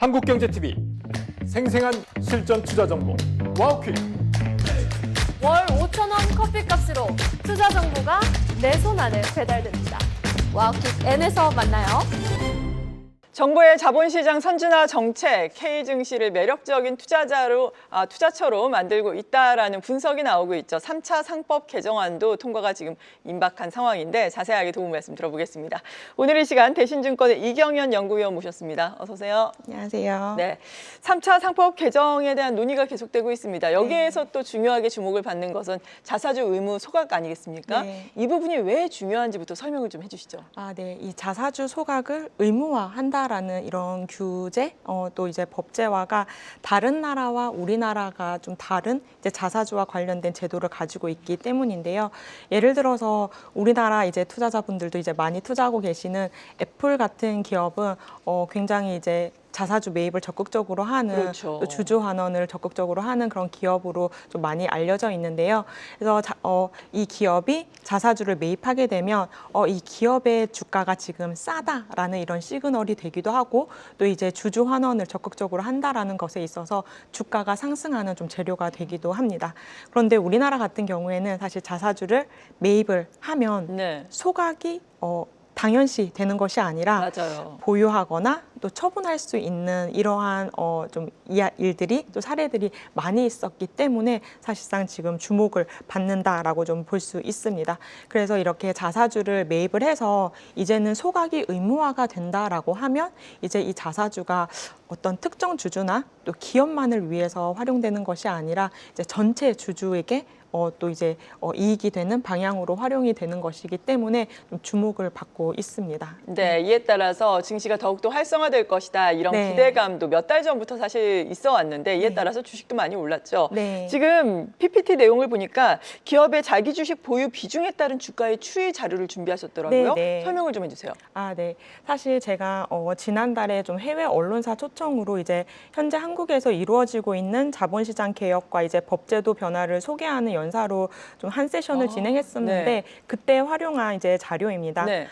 한국경제TV 생생한 실전 투자 정보 와우퀴. 월 5,000원 커피값으로 투자 정보가 내 손 안에 배달됩니다. 와우킥 N에서 만나요. 정부의 자본시장 선진화 정책, K증시를 매력적인 투자처로 만들고 있다라는 분석이 나오고 있죠. 3차 상법 개정안도 통과가 지금 임박한 상황인데 자세하게 도움 말씀 들어보겠습니다. 오늘 이 시간 대신증권의 이경현 연구위원 모셨습니다. 어서 오세요. 안녕하세요. 네, 3차 상법 개정에 대한 논의가 계속되고 있습니다. 여기에서 또 중요하게 주목을 받는 것은 자사주 의무 소각 아니겠습니까? 네. 이 부분이 왜 중요한지부터 설명을 좀 해주시죠. 네. 이 자사주 소각을 의무화한다라는 이런 규제, 또 이제 법제화가 다른 나라와 우리나라가 좀 다른 이제 자사주와 관련된 제도를 가지고 있기 때문인데요. 예를 들어서 우리나라 이제 투자자분들도 이제 많이 투자하고 계시는 애플 같은 기업은 굉장히 이제 자사주 매입을 적극적으로 하는, 그렇죠. 또 주주 환원을 적극적으로 하는 그런 기업으로 좀 많이 알려져 있는데요. 그래서 이 기업이 자사주를 매입하게 되면 이 기업의 주가가 지금 싸다라는 이런 시그널이 되기도 하고, 또 이제 주주 환원을 적극적으로 한다라는 것에 있어서 주가가 상승하는 좀 재료가 되기도 합니다. 그런데 우리나라 같은 경우에는 사실 자사주를 매입을 하면 네. 소각이 당연시 되는 것이 아니라 맞아요. 보유하거나 또 처분할 수 있는 이러한 좀 일들이 또 사례들이 많이 있었기 때문에 사실상 지금 주목을 받는다라고 좀 볼 수 있습니다. 그래서 이렇게 자사주를 매입을 해서 이제는 소각이 의무화가 된다라고 하면 이제 이 자사주가 어떤 특정 주주나 또 기업만을 위해서 활용되는 것이 아니라 이제 전체 주주에게 또 이제 이익이 되는 방향으로 활용이 되는 것이기 때문에 좀 주목을 받고 있습니다. 네, 이에 따라서 증시가 더욱더 활성화될 것이다 이런 네. 기대감도 몇 달 전부터 사실 있어 왔는데 이에 네. 따라서 주식도 많이 올랐죠. 네. 지금 PPT 내용을 보니까 기업의 자기 주식 보유 비중에 따른 주가의 추이 자료를 준비하셨더라고요. 네, 네. 설명을 좀 해주세요. 네. 사실 제가 지난달에 좀 해외 언론사 초청으로 이제 현재 한국에서 이루어지고 있는 자본시장 개혁과 이제 법제도 변화를 소개하는 연사로 좀 한 세션을 진행했었는데 네. 그때 활용한 이제 자료입니다. 네.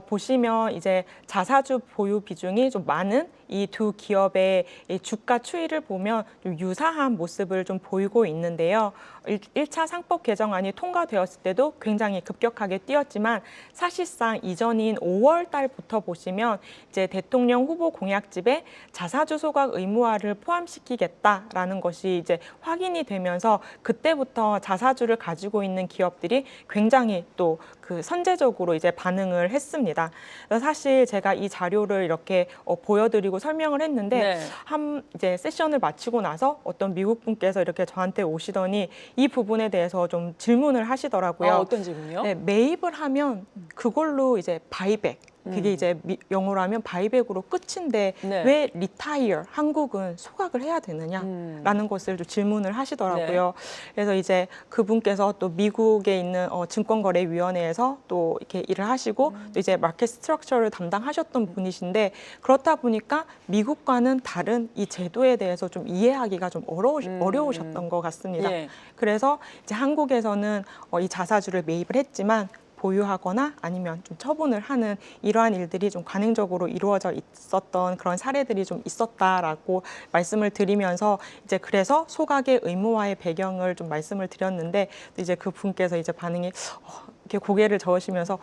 보시면 이제 자사주 보유 비중이 좀 많은 이 두 기업의 이 주가 추이를 보면 좀 유사한 모습을 좀 보이고 있는데요. 1차 상법 개정안이 통과되었을 때도 굉장히 급격하게 뛰었지만 사실상 이전인 5월 달부터 보시면 이제 대통령 후보 공약집에 자사주 소각 의무화를 포함시키겠다라는 것이 이제 확인이 되면서 그때부터 자사주를 가지고 있는 기업들이 굉장히 또 그 선제적으로 이제 반응을 했습니다. 그래서 사실 제가 이 자료를 이렇게 보여드리고 설명을 했는데 네. 이제 세션을 마치고 나서 어떤 미국 분께서 이렇게 저한테 오시더니 이 부분에 대해서 좀 질문을 하시더라고요. 어떤 질문이요? 네, 매입을 하면 그걸로 이제 바이백. 그게 이제 영어로 하면 바이백으로 끝인데 네. 왜 리타이어 한국은 소각을 해야 되느냐라는 것을 좀 질문을 하시더라고요. 그래서 이제 그분께서 또 미국에 있는 증권거래위원회에서 또 이렇게 일을 하시고 또 이제 마켓 스트럭처를 담당하셨던 분이신데 그렇다 보니까 미국과는 다른 이 제도에 대해서 좀 이해하기가 좀 어려우셨던 것 같습니다. 예. 그래서 이제 한국에서는 이 자사주를 매입을 했지만 보유하거나 아니면 좀 처분을 하는 이러한 일들이 좀 관행적으로 이루어져 있었던 그런 사례들이 좀 있었다라고 말씀을 드리면서 이제 그래서 소각의 의무화의 배경을 좀 말씀을 드렸는데 이제 그 분께서 이제 반응이 이렇게 고개를 저으시면서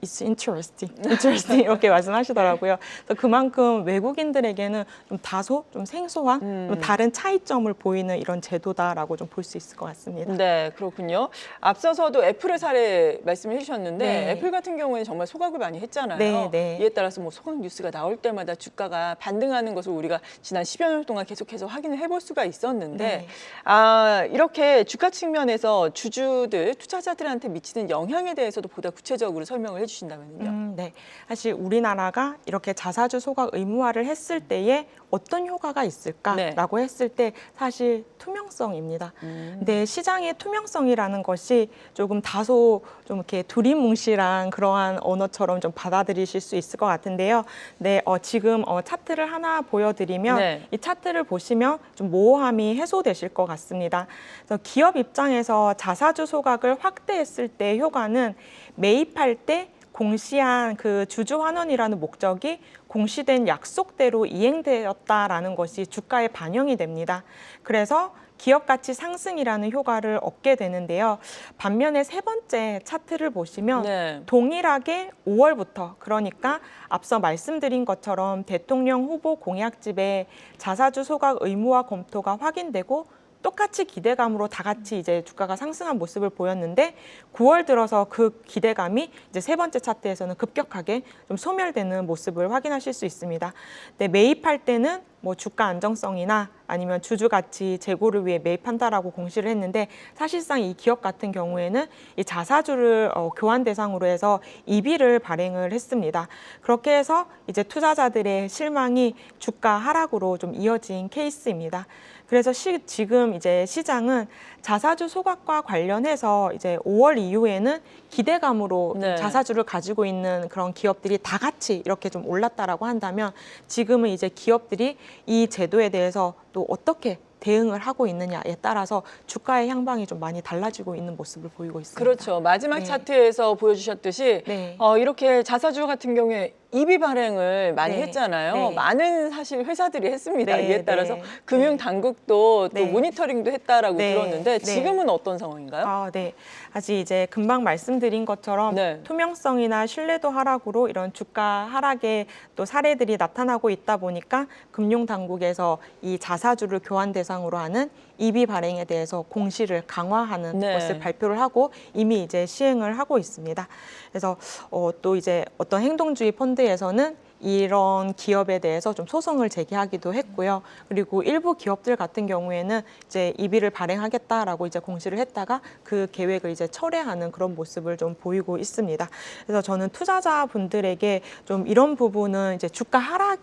It's interesting 이렇게 말씀하시더라고요. 그래서 그만큼 외국인들에게는 좀 다소 좀 생소한 좀 다른 차이점을 보이는 이런 제도다라고 좀 볼 수 있을 것 같습니다. 네, 그렇군요. 앞서서도 애플의 사례 말씀해 주셨는데 네. 애플 같은 경우에는 정말 소각을 많이 했잖아요. 네, 네. 이에 따라서 뭐 소각 뉴스가 나올 때마다 주가가 반등하는 것을 우리가 지난 10여 년 동안 계속해서 확인을 해볼 수가 있었는데 네. 이렇게 주가 측면에서 주주들, 투자자들한테 미치는 영향에 대해서도 보다 구체적으로 설명을 해주신다면요. 네. 사실 우리나라가 이렇게 자사주 소각 의무화를 했을 때에 어떤 효과가 있을까라고 했을 때 사실 투명성입니다. 근데 시장의 투명성이라는 것이 조금 다소 좀 이렇게 두리뭉실한 그러한 언어처럼 좀 받아들이실 수 있을 것 같은데요. 네, 지금 차트를 하나 보여드리면 이 차트를 보시면 좀 모호함이 해소되실 것 같습니다. 그래서 기업 입장에서 자사주 소각을 확대했을 때 효과는 매입할 때 공시한 그 주주 환원이라는 목적이 공시된 약속대로 이행되었다라는 것이 주가에 반영이 됩니다. 그래서 기업 가치 상승이라는 효과를 얻게 되는데요. 반면에 세 번째 차트를 보시면 네. 동일하게 5월부터 그러니까 앞서 말씀드린 것처럼 대통령 후보 공약집에 자사주 소각 의무화 검토가 확인되고 똑같이 기대감으로 다 같이 이제 주가가 상승한 모습을 보였는데 9월 들어서 그 기대감이 이제 세 번째 차트에서는 급격하게 좀 소멸되는 모습을 확인하실 수 있습니다. 네, 매입할 때는 뭐 주가 안정성이나 아니면 주주 가치 제고를 위해 매입한다라고 공시를 했는데 사실상 이 기업 같은 경우에는 이 자사주를 교환 대상으로 해서 EB를 발행을 했습니다. 그렇게 해서 이제 투자자들의 실망이 주가 하락으로 좀 이어진 케이스입니다. 그래서 지금 이제 시장은 자사주 소각과 관련해서 이제 5월 이후에는 기대감으로 네. 자사주를 가지고 있는 그런 기업들이 다 같이 이렇게 좀 올랐다라고 한다면 지금은 이제 기업들이 이 제도에 대해서 또 어떻게 대응을 하고 있느냐에 따라서 주가의 향방이 좀 많이 달라지고 있는 모습을 보이고 있습니다. 그렇죠. 마지막 네. 차트에서 보여주셨듯이 네. 이렇게 자사주 같은 경우에 EB 발행을 많이 네. 했잖아요. 네. 많은 사실 회사들이 했습니다. 네, 이에 따라서 네. 금융 당국도 또 네. 모니터링도 했다라고 네. 들었는데 네. 지금은 어떤 상황인가요? 네. 아직 이제 금방 말씀드린 것처럼 네. 투명성이나 신뢰도 하락으로 이런 주가 하락의 또 사례들이 나타나고 있다 보니까 금융당국에서 이 자사주를 교환 대상으로 하는 EB 발행에 대해서 공시를 강화하는 네. 것을 발표를 하고 이미 이제 시행을 하고 있습니다. 그래서 또 이제 어떤 행동주의 펀드에서는 이런 기업에 대해서 좀 소송을 제기하기도 했고요. 그리고 일부 기업들 같은 경우에는 이제 EB를 발행하겠다라고 이제 공시를 했다가 그 계획을 이제 철회하는 그런 모습을 좀 보이고 있습니다. 그래서 저는 투자자분들에게 좀 이런 부분은 이제 주가 하락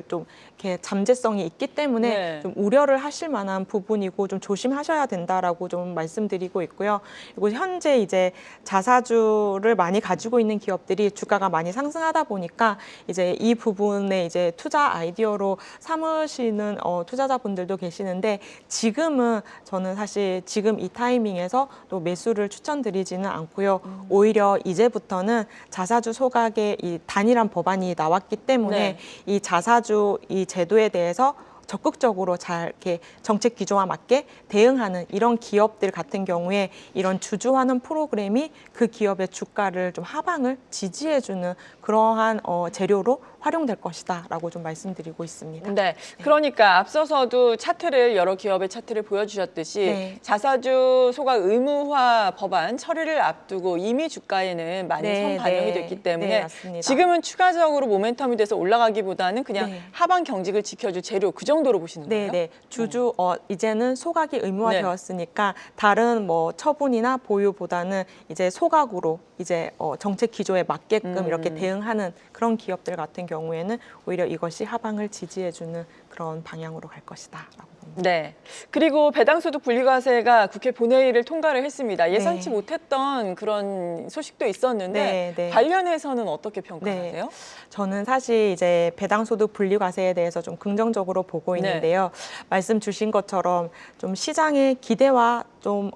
좀 이렇게 잠재성이 있기 때문에 네. 좀 우려를 하실 만한 부분이고 좀 조심하셔야 된다라고 좀 말씀드리고 있고요. 그리고 현재 이제 자사주를 많이 가지고 있는 기업들이 주가가 많이 상승하다 보니까 이제 이 부분에 이제 투자 아이디어로 삼으시는 투자자분들도 계시는데 지금은 저는 사실 지금 이 타이밍에서 또 매수를 추천드리지는 않고요. 오히려 이제부터는 자사주 소각의 이 단일한 법안이 나왔기 때문에 네. 이 자사주 이 제도에 대해서 적극적으로 잘 이렇게 정책 기조와 맞게 대응하는 이런 기업들 같은 경우에 이런 주주 환원 프로그램이 그 기업의 주가를 좀 하방을 지지해주는 그러한 재료로 활용될 것이다라고 좀 말씀드리고 있습니다. 네, 그러니까 앞서서도 차트를 여러 기업의 차트를 보여주셨듯이 네. 자사주 소각 의무화 법안 처리를 앞두고 이미 주가에는 많이 네, 선반영이 네. 됐기 때문에 네, 맞습니다. 지금은 추가적으로 모멘텀이 돼서 올라가기보다는 그냥 네. 하방 경직을 지켜줄 재료 그 정도로 보시는 거예요? 네, 주주 이제는 소각이 의무화되었으니까 네. 다른 뭐 처분이나 보유보다는 이제 소각으로 이제 정책 기조에 맞게끔 이렇게 대응하는 그런 기업들 같은 경우에는 오히려 이것이 하방을 지지해주는 그런 방향으로 갈 것이다라고 봅니다. 네. 그리고 배당소득 분리과세가 국회 본회의를 통과를 했습니다. 예상치 네. 못했던 그런 소식도 있었는데 네, 네. 관련해서는 어떻게 평가하세요? 네. 저는 사실 이제 배당소득 분리과세에 대해서 좀 긍정적으로 보고 있는데요. 말씀 주신 것처럼 좀 시장의 기대와 좀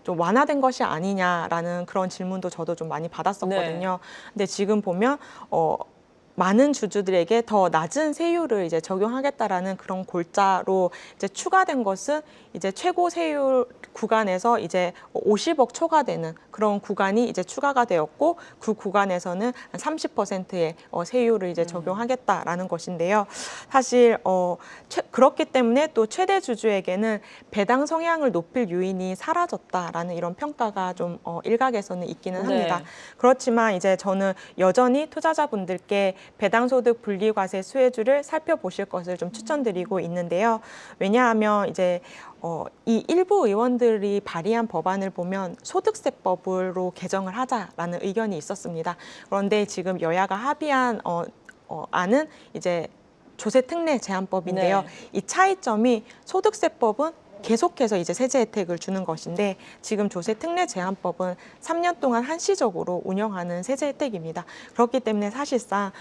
완화된 것이 아니냐라는 그런 질문도 저도 좀 많이 받았었거든요. 근데 지금 보면 많은 주주들에게 더 낮은 세율을 이제 적용하겠다라는 그런 골자로 이제 추가된 것은 이제 최고 세율 구간에서 이제 50억 초과되는 그런 구간이 이제 추가가 되었고 그 구간에서는 한 30%의 세율을 이제 적용하겠다라는 것인데요. 사실 그렇기 때문에 또 최대 주주에게는 배당 성향을 높일 요인이 사라졌다라는 이런 평가가 좀 일각에서는 있기는 합니다. 네. 그렇지만 이제 저는 여전히 투자자분들께 배당소득 분리과세 수혜주를 살펴보실 것을 좀 추천드리고 있는데요. 왜냐하면 이제 이 일부 의원들이 발의한 법안을 보면 소득세법으로 개정을 하자라는 의견이 있었습니다. 그런데 지금 여야가 합의한 안은 이제 조세 특례 제한법인데요. 네. 이 차이점이 소득세법은 계속해서 이제 세제 혜택을 주는 것인데 지금 조세 특례 제한법은 3년 동안 한시적으로 운영하는 세제 혜택입니다. 그렇기 때문에 사실상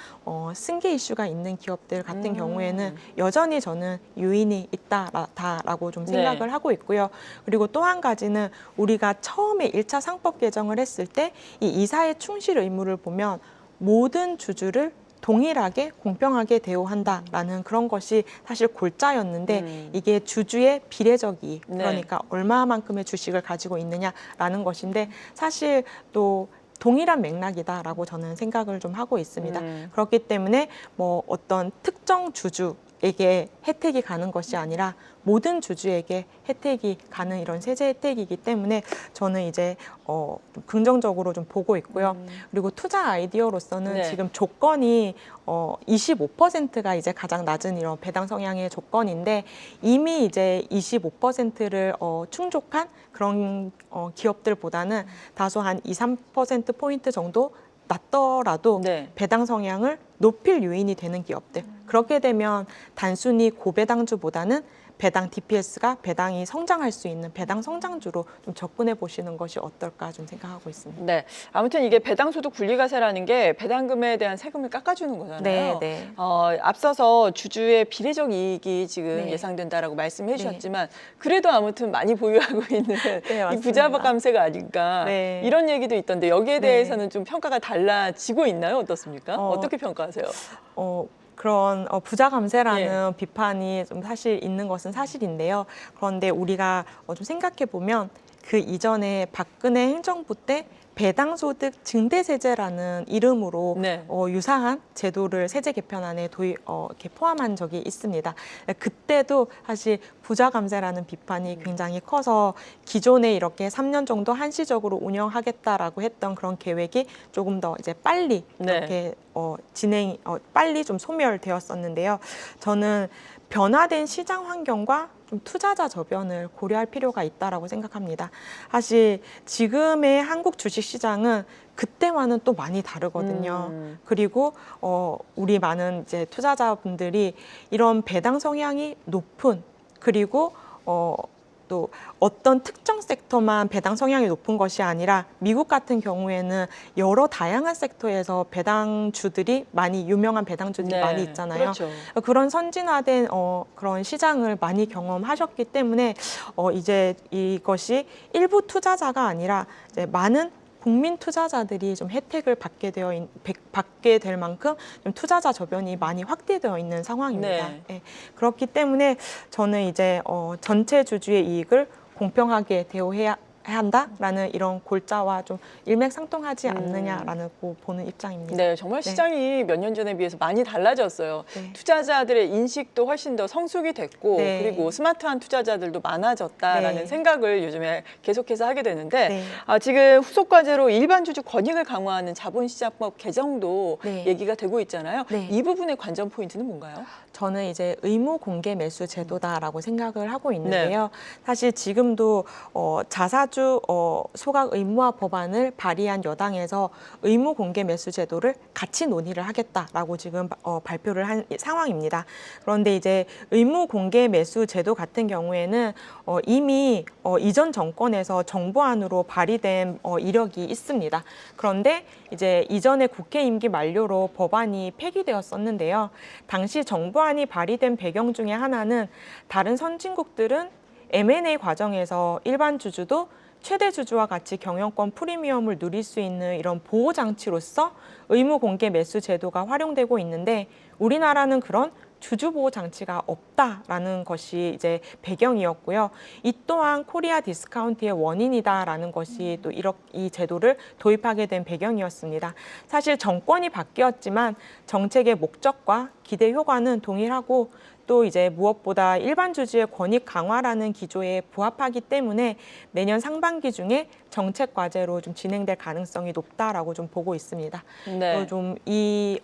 승계 이슈가 있는 기업들 같은 경우에는 여전히 저는 유인이 있다라고 좀 생각을 하고 있고요. 그리고 또 한 가지는 우리가 처음에 1차 상법 개정을 했을 때 이 이사의 충실 의무를 보면 모든 주주를 동일하게 공평하게 대우한다라는 그런 것이 사실 골자였는데 이게 주주의 비례적 이익, 그러니까 얼마만큼의 주식을 가지고 있느냐라는 것인데 사실 또 동일한 맥락이다라고 저는 생각을 좀 하고 있습니다. 그렇기 때문에 뭐 어떤 특정 주주에게 혜택이 가는 것이 아니라 모든 주주에게 혜택이 가는 이런 세제 혜택이기 때문에 저는 이제 긍정적으로 좀 보고 있고요. 그리고 투자 아이디어로서는 지금 조건이 25%가 이제 가장 낮은 이런 배당 성향의 조건인데 이미 이제 25%를 충족한 그런 기업들보다는 다소 한 2, 3% 포인트 정도 낮더라도 배당 성향을 높일 요인이 되는 기업들. 그렇게 되면 단순히 고배당주보다는 배당 DPS가 배당이 성장할 수 있는 배당 성장주로 좀 접근해 보시는 것이 어떨까 좀 생각하고 있습니다. 네, 아무튼 이게 배당소득 분리과세라는 게 배당금에 대한 세금을 깎아주는 거잖아요. 앞서서 주주의 비례적 이익이 지금 예상된다라고 말씀해 주셨지만 그래도 아무튼 많이 보유하고 있는 이 부자 감세가 아닌가 이런 얘기도 있던데 여기에 대해서는 좀 평가가 달라지고 있나요? 어떻습니까? 어떻게 평가하세요? 그런 부자 감세라는 비판이 좀 사실 있는 것은 사실인데요. 그런데 우리가 좀 생각해 보면 그 이전에 박근혜 행정부 때 배당소득 증대세제라는 이름으로 유사한 제도를 세제 개편안에 이렇게 포함한 적이 있습니다. 그때도 사실 부자 감세라는 비판이 굉장히 커서 기존에 이렇게 3년 정도 한시적으로 운영하겠다라고 했던 그런 계획이 조금 더 이제 빨리 이렇게 빨리 좀 소멸되었었는데요. 저는 변화된 시장 환경과 좀 투자자 저변을 고려할 필요가 있다라고 생각합니다. 사실 지금의 한국 주식시장은 그때와는 또 많이 다르거든요. 그리고 우리 많은 이제 투자자분들이 이런 배당 성향이 높은 그리고 또 어떤 특정 섹터만 배당 성향이 높은 것이 아니라 미국 같은 경우에는 여러 다양한 섹터에서 배당주들이 많이 유명한 배당주들이 많이 있잖아요. 그런 선진화된 그런 시장을 많이 경험하셨기 때문에 이제 이것이 일부 투자자가 아니라 이제 많은 국민 투자자들이 좀 혜택을 받게 될 만큼 좀 투자자 저변이 많이 확대되어 있는 상황입니다. 그렇기 때문에 저는 이제 전체 주주의 이익을 공평하게 대우해야 한다라는 이런 골자와 좀 일맥상통하지 않느냐라는 보는 입장입니다. 네, 정말 시장이 몇 년 전에 비해서 많이 달라졌어요. 투자자들의 인식도 훨씬 더 성숙이 됐고 그리고 스마트한 투자자들도 많아졌다라는 생각을 요즘에 계속해서 하게 되는데 지금 후속 과제로 일반 주주 권익을 강화하는 자본시장법 개정도 얘기가 되고 있잖아요. 이 부분의 관전 포인트는 뭔가요? 저는 이제 의무 공개 매수 제도다라고 생각을 하고 있는데요. 사실 지금도 자사주 소각 의무화 법안을 발의한 여당에서 의무 공개 매수 제도를 같이 논의를 하겠다라고 지금 발표를 한 상황입니다. 그런데 이제 의무 공개 매수 제도 같은 경우에는 이미 이전 정권에서 정부안으로 발의된 이력이 있습니다. 그런데 이제 이전에 국회 임기 만료로 법안이 폐기되었었는데요. 당시 정부안이 발의된 배경 중에 하나는 다른 선진국들은 M&A 과정에서 일반 주주도 최대 주주와 같이 경영권 프리미엄을 누릴 수 있는 이런 보호 장치로서 의무 공개 매수 제도가 활용되고 있는데 우리나라는 그런 주주 보호 장치가 없다라는 것이 이제 배경이었고요. 이 또한 코리아 디스카운트의 원인이다라는 것이 또 이 제도를 도입하게 된 배경이었습니다. 사실 정권이 바뀌었지만 정책의 목적과 기대 효과는 동일하고 또 이제 무엇보다 일반 주주의 권익 강화라는 기조에 부합하기 때문에 내년 상반기 중에 정책 과제로 좀 진행될 가능성이 높다라고 좀 보고 있습니다. 좀 이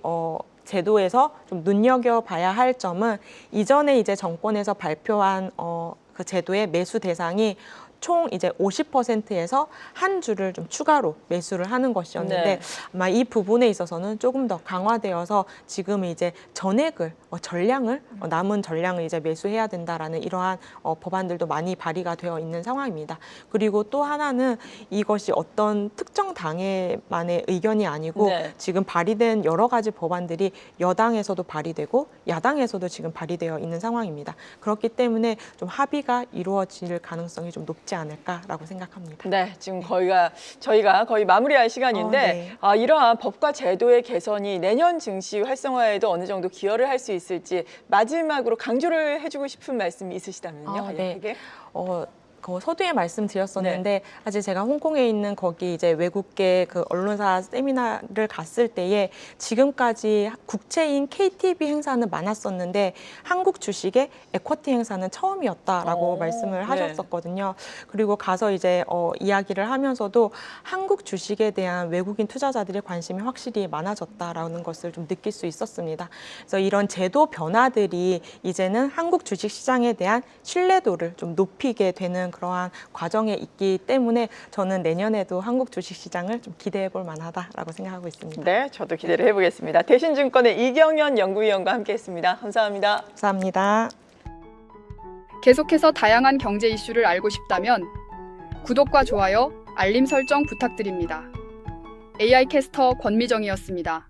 제도에서 좀 눈여겨봐야 할 점은 이전에 이제 정권에서 발표한 그 제도의 매수 대상이 총 이제 50%에서 한 주를 좀 추가로 매수를 하는 것이었는데 네. 아마 이 부분에 있어서는 조금 더 강화되어서 지금 이제 전액을 전량을 남은 전량을 이제 매수해야 된다라는 이러한 법안들도 많이 발의가 되어 있는 상황입니다. 그리고 또 하나는 이것이 어떤 특정 당에만의 의견이 아니고 네. 지금 발의된 여러 가지 법안들이 여당에서도 발의되고 야당에서도 지금 발의되어 있는 상황입니다. 그렇기 때문에 좀 합의가 이루어질 가능성이 좀 높지 않을까라고 생각합니다. 네, 지금 저희가 거의 마무리할 시간인데 네. 이러한 법과 제도의 개선이 내년 증시 활성화에도 어느 정도 기여를 할 수 있을지 마지막으로 강조를 해주고 싶은 말씀이 있으시다면요. 네. 간략하게. 그 서두에 말씀드렸었는데 사실 제가 홍콩에 있는 거기 이제 외국계 그 언론사 세미나를 갔을 때에 지금까지 국채인 KTB 행사는 많았었는데 한국 주식의 에쿼티 행사는 처음이었다라고 말씀을 하셨었거든요. 그리고 가서 이제 이야기를 하면서도 한국 주식에 대한 외국인 투자자들의 관심이 확실히 많아졌다라는 것을 좀 느낄 수 있었습니다. 그래서 이런 제도 변화들이 이제는 한국 주식 시장에 대한 신뢰도를 좀 높이게 되는 그러한 과정에 있기 때문에 저는 내년에도 한국 주식시장을 좀 기대해 볼 만하다라고 생각하고 있습니다. 네, 저도 기대를 해보겠습니다. 대신증권의 이경연 연구위원과 함께했습니다. 감사합니다. 감사합니다. 계속해서 다양한 경제 이슈를 알고 싶다면 구독과 좋아요, 알림 설정 부탁드립니다. AI 캐스터 권미정이었습니다.